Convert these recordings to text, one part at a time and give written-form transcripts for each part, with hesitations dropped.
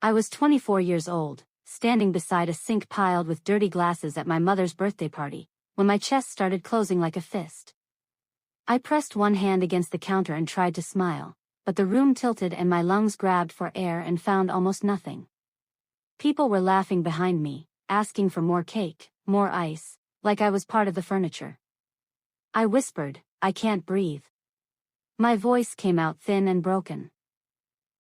I was 24 years old, standing beside a sink piled with dirty glasses at my mother's birthday party, when my chest started closing like a fist. I pressed one hand against the counter and tried to smile, but the room tilted and my lungs grabbed for air and found almost nothing. People were laughing behind me, asking for more cake, more ice, like I was part of the furniture. I whispered, "I can't breathe." My voice came out thin and broken.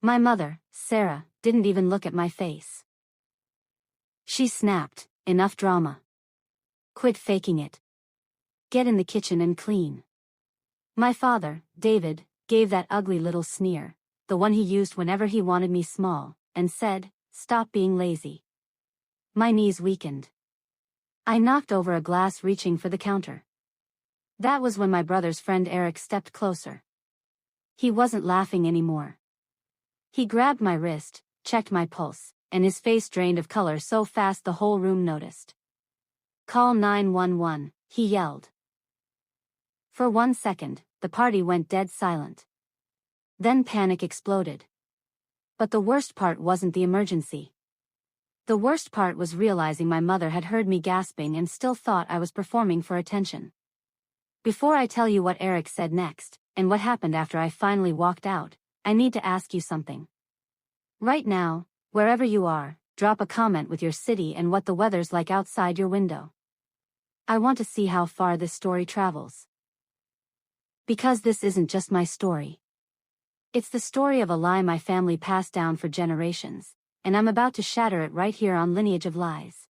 My mother, Sarah, didn't even look at my face. She snapped, "Enough drama. Quit faking it. Get in the kitchen and clean." My father, David, gave that ugly little sneer, the one he used whenever he wanted me small, and said, "Stop being lazy." My knees weakened. I knocked over a glass reaching for the counter. That was when my brother's friend Eric stepped closer. He wasn't laughing anymore. He grabbed my wrist, checked my pulse, and his face drained of color so fast the whole room noticed. "Call 911, he yelled. For 1 second, the party went dead silent. Then panic exploded. But the worst part wasn't the emergency. The worst part was realizing my mother had heard me gasping and still thought I was performing for attention. Before I tell you what Eric said next, and what happened after I finally walked out, I need to ask you something. Right now, wherever you are, drop a comment with your city and what the weather's like outside your window. I want to see how far this story travels. Because this isn't just my story. It's the story of a lie my family passed down for generations, and I'm about to shatter it right here on Lineage of Lies.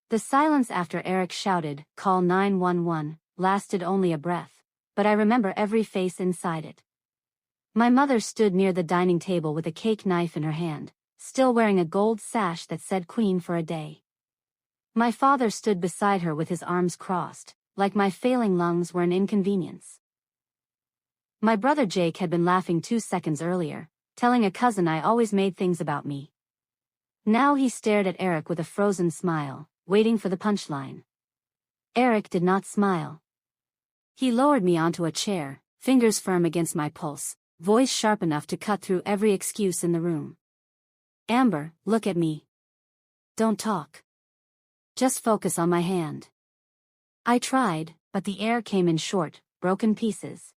The silence after Eric shouted, "Call 911, lasted only a breath, but I remember every face inside it. My mother stood near the dining table with a cake knife in her hand, still wearing a gold sash that said Queen for a day. My father stood beside her with his arms crossed, like my failing lungs were an inconvenience. My brother Jake had been laughing 2 seconds earlier, telling a cousin I always made things about me. Now he stared at Eric with a frozen smile, waiting for the punchline. Eric did not smile. He lowered me onto a chair, fingers firm against my pulse, voice sharp enough to cut through every excuse in the room. "Amber, look at me. Don't talk. Just focus on my hand." I tried, but the air came in short, broken pieces.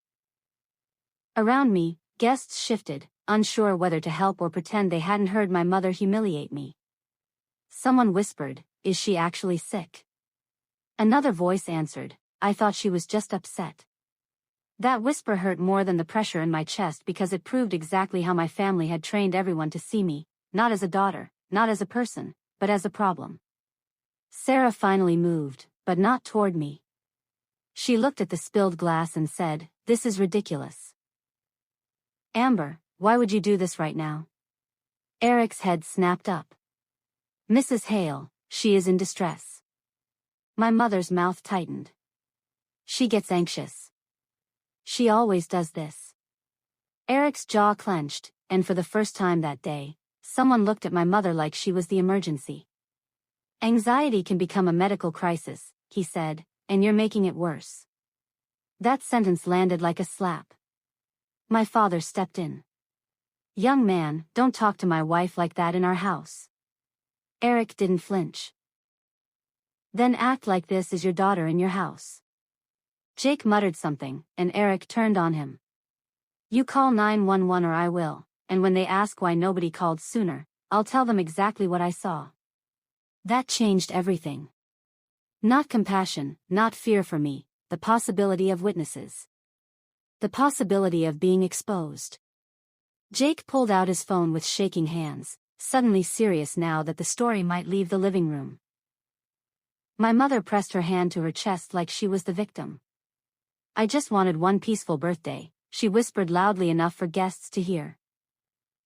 Around me, guests shifted, unsure whether to help or pretend they hadn't heard my mother humiliate me. Someone whispered, "Is she actually sick?" Another voice answered, "I thought she was just upset." That whisper hurt more than the pressure in my chest because it proved exactly how my family had trained everyone to see me, not as a daughter, not as a person, but as a problem. Sarah finally moved, but not toward me. She looked at the spilled glass and said, "This is ridiculous. Amber, why would you do this right now?" Eric's head snapped up. "Mrs. Hale, she is in distress." My mother's mouth tightened. "She gets anxious. She always does this." Eric's jaw clenched, and for the first time that day, someone looked at my mother like she was the emergency. "Anxiety can become a medical crisis," he said, "and you're making it worse." That sentence landed like a slap. My father stepped in. "Young man, don't talk to my wife like that in our house." Eric didn't flinch. "Then act like this is your daughter in your house." Jake muttered something, and Eric turned on him. "You call 911 or I will, and when they ask why nobody called sooner, I'll tell them exactly what I saw." That changed everything. Not compassion, not fear for me, the possibility of witnesses. The possibility of being exposed. Jake pulled out his phone with shaking hands, suddenly serious now that the story might leave the living room. My mother pressed her hand to her chest like she was the victim. "I just wanted one peaceful birthday," she whispered loudly enough for guests to hear.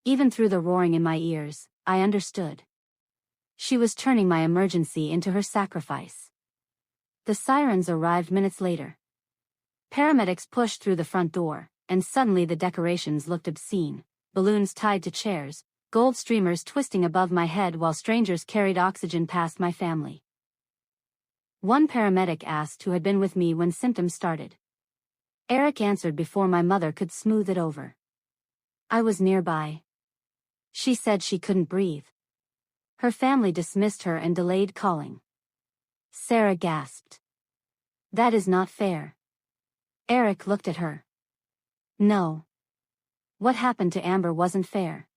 Even through the roaring in my ears, I understood. She was turning my emergency into her sacrifice. The sirens arrived minutes later. Paramedics pushed through the front door, and suddenly the decorations looked obscene, balloons tied to chairs, gold streamers twisting above my head while strangers carried oxygen past my family. One paramedic asked who had been with me when symptoms started. Eric answered before my mother could smooth it over. "I was nearby." She said she couldn't breathe. Her family dismissed her and delayed calling. Sarah gasped. That is not fair. Eric looked at her. No. What happened to Amber wasn't fair.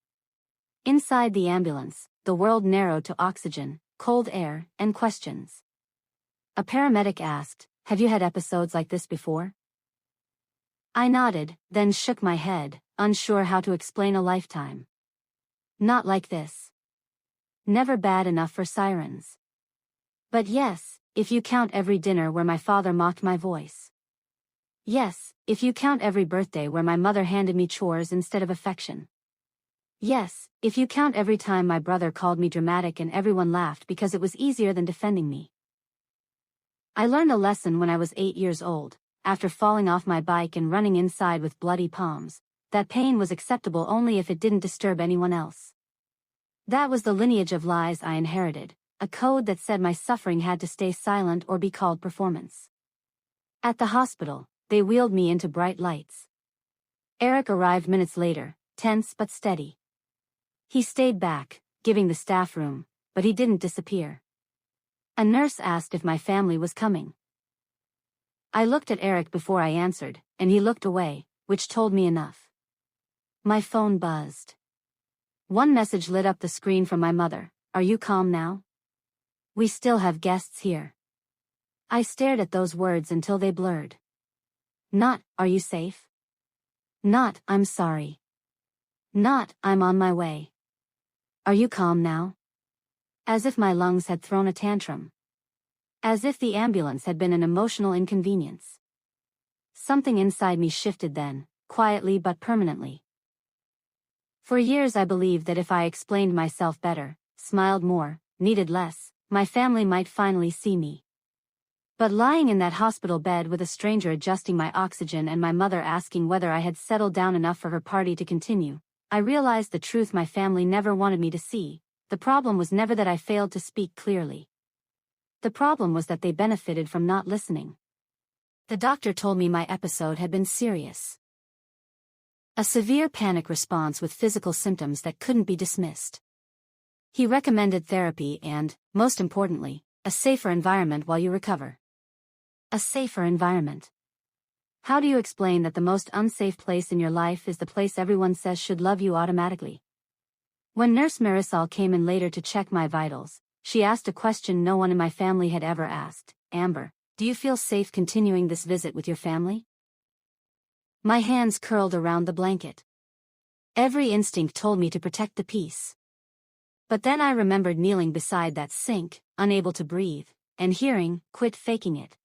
Inside the ambulance, the world narrowed to oxygen, cold air, and questions. A paramedic asked, "Have you had episodes like this before?" I nodded, then shook my head, unsure how to explain a lifetime. Not like this. Never bad enough for sirens. But yes, if you count every dinner where my father mocked my voice. Yes, if you count every birthday where my mother handed me chores instead of affection. Yes, if you count every time my brother called me dramatic and everyone laughed because it was easier than defending me. I learned a lesson when I was 8 years old, after falling off my bike and running inside with bloody palms, that pain was acceptable only if it didn't disturb anyone else. That was the lineage of lies I inherited, a code that said my suffering had to stay silent or be called performance. At the hospital, they wheeled me into bright lights. Eric arrived minutes later, tense but steady. He stayed back, giving the staff room, but he didn't disappear. A nurse asked if my family was coming. I looked at Eric before I answered, and he looked away, which told me enough. My phone buzzed. One message lit up the screen from my mother. "Are you calm now? We still have guests here." I stared at those words until they blurred. Not, "Are you safe?" Not, "I'm sorry." Not, "I'm on my way." "Are you calm now?" As if my lungs had thrown a tantrum. As if the ambulance had been an emotional inconvenience. Something inside me shifted then, quietly but permanently. For years I believed that if I explained myself better, smiled more, needed less, my family might finally see me. But lying in that hospital bed with a stranger adjusting my oxygen and my mother asking whether I had settled down enough for her party to continue, I realized the truth my family never wanted me to see. The problem was never that I failed to speak clearly. The problem was that they benefited from not listening. The doctor told me my episode had been serious. A severe panic response with physical symptoms that couldn't be dismissed. He recommended therapy and, most importantly, a safer environment while you recover. A safer environment. How do you explain that the most unsafe place in your life is the place everyone says should love you automatically? When Nurse Marisol came in later to check my vitals, she asked a question no one in my family had ever asked. "Amber, do you feel safe continuing this visit with your family?" My hands curled around the blanket. Every instinct told me to protect the peace. But then I remembered kneeling beside that sink, unable to breathe, and hearing, "Quit faking it."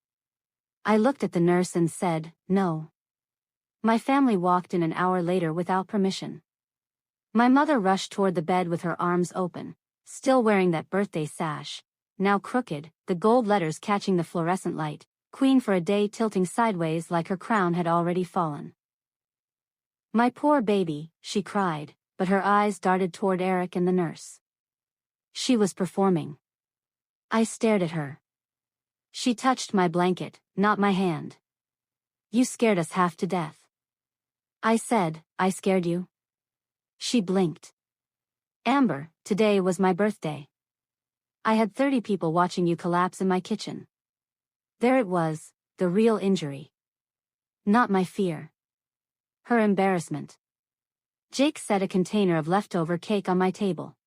I looked at the nurse and said, "No." My family walked in an hour later without permission. My mother rushed toward the bed with her arms open, still wearing that birthday sash, now crooked, the gold letters catching the fluorescent light, "Queen for a day" tilting sideways like her crown had already fallen. "My poor baby," she cried, but her eyes darted toward Eric and the nurse. She was performing. I stared at her. She touched my blanket, not my hand. "You scared us half to death." I said, "I scared you?" She blinked. "Amber, today was my birthday. I had 30 people watching you collapse in my kitchen." There it was, the real injury. Not my fear. Her embarrassment. Jake set a container of leftover cake on my table.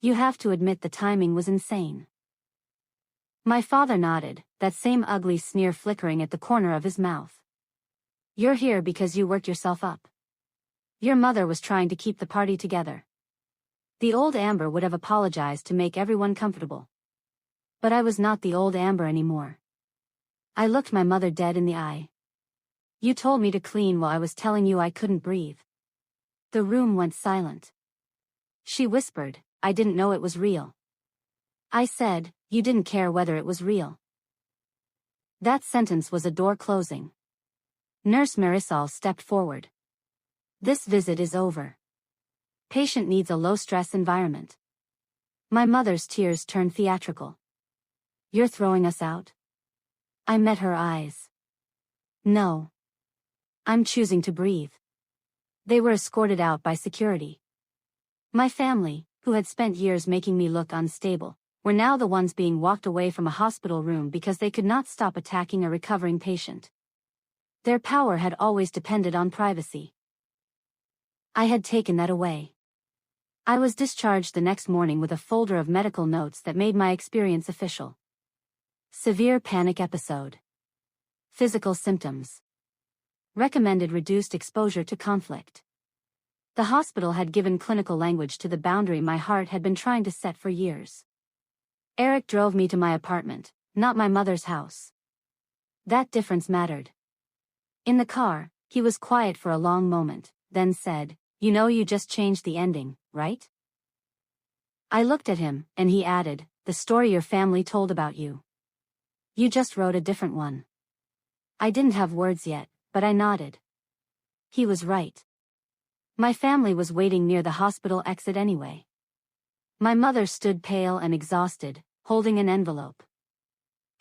You have to admit the timing was insane. My father nodded, that same ugly sneer flickering at the corner of his mouth. "You're here because you worked yourself up. Your mother was trying to keep the party together." The old Amber would have apologized to make everyone comfortable. But I was not the old Amber anymore. I looked my mother dead in the eye. "You told me to clean while I was telling you I couldn't breathe." The room went silent. She whispered, "I didn't know it was real." I said, "You didn't care whether it was real." That sentence was a door closing. Nurse Marisol stepped forward. "This visit is over. Patient needs a low-stress environment." My mother's tears turned theatrical. "You're throwing us out?" I met her eyes. "No. I'm choosing to breathe." They were escorted out by security. My family, who had spent years making me look unstable, were now the ones being walked away from a hospital room because they could not stop attacking a recovering patient. Their power had always depended on privacy. I had taken that away. I was discharged the next morning with a folder of medical notes that made my experience official. Severe panic episode. Physical symptoms. Recommended reduced exposure to conflict. The hospital had given clinical language to the boundary my heart had been trying to set for years. Eric drove me to my apartment, not my mother's house. That difference mattered. In the car, he was quiet for a long moment, then said, "You know you just changed the ending, right?" I looked at him, and he added, "The story your family told about you. You just wrote a different one." I didn't have words yet, but I nodded. He was right. My family was waiting near the hospital exit anyway. My mother stood pale and exhausted, holding an envelope.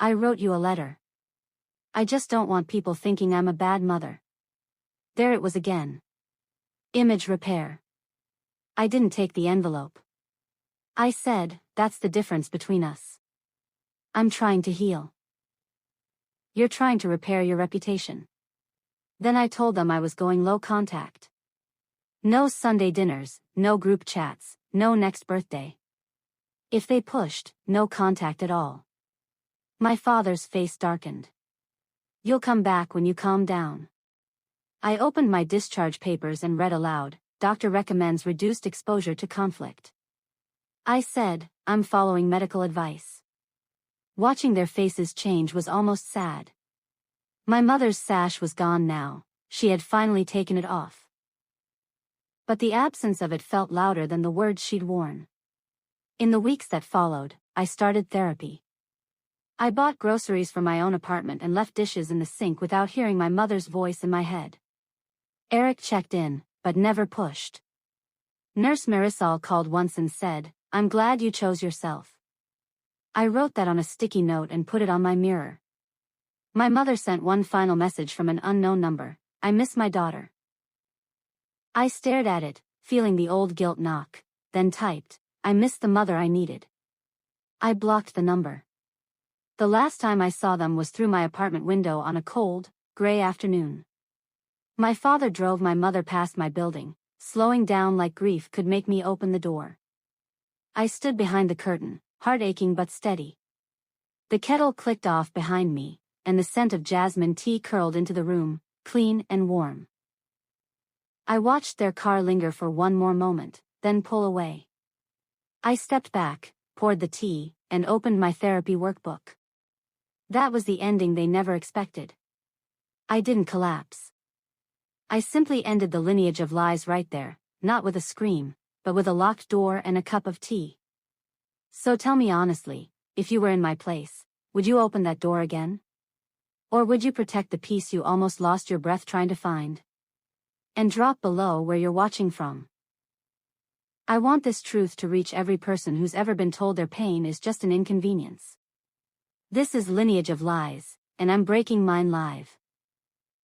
"I wrote you a letter. I just don't want people thinking I'm a bad mother." There it was again. Image repair. I didn't take the envelope. I said, "That's the difference between us. I'm trying to heal. You're trying to repair your reputation." Then I told them I was going low contact. No Sunday dinners, no group chats, no next birthday. If they pushed, no contact at all. My father's face darkened. "You'll come back when you calm down." I opened my discharge papers and read aloud, "Doctor recommends reduced exposure to conflict." I said, "I'm following medical advice." Watching their faces change was almost sad. My mother's sash was gone now, she had finally taken it off. But the absence of it felt louder than the words she'd worn. In the weeks that followed, I started therapy. I bought groceries for my own apartment and left dishes in the sink without hearing my mother's voice in my head. Eric checked in, but never pushed. Nurse Marisol called once and said, "I'm glad you chose yourself." I wrote that on a sticky note and put it on my mirror. My mother sent one final message from an unknown number, "I miss my daughter." I stared at it, feeling the old guilt knock, then typed, "I miss the mother I needed." I blocked the number. The last time I saw them was through my apartment window on a cold, gray afternoon. My father drove my mother past my building, slowing down like grief could make me open the door. I stood behind the curtain, heart aching but steady. The kettle clicked off behind me, and the scent of jasmine tea curled into the room, clean and warm. I watched their car linger for one more moment, then pull away. I stepped back, poured the tea, and opened my therapy workbook. That was the ending they never expected. I didn't collapse. I simply ended the lineage of lies right there, not with a scream, but with a locked door and a cup of tea. So tell me honestly, if you were in my place, would you open that door again? Or would you protect the peace you almost lost your breath trying to find? And drop below where you're watching from. I want this truth to reach every person who's ever been told their pain is just an inconvenience. This is Lineage of Lies, and I'm breaking mine live.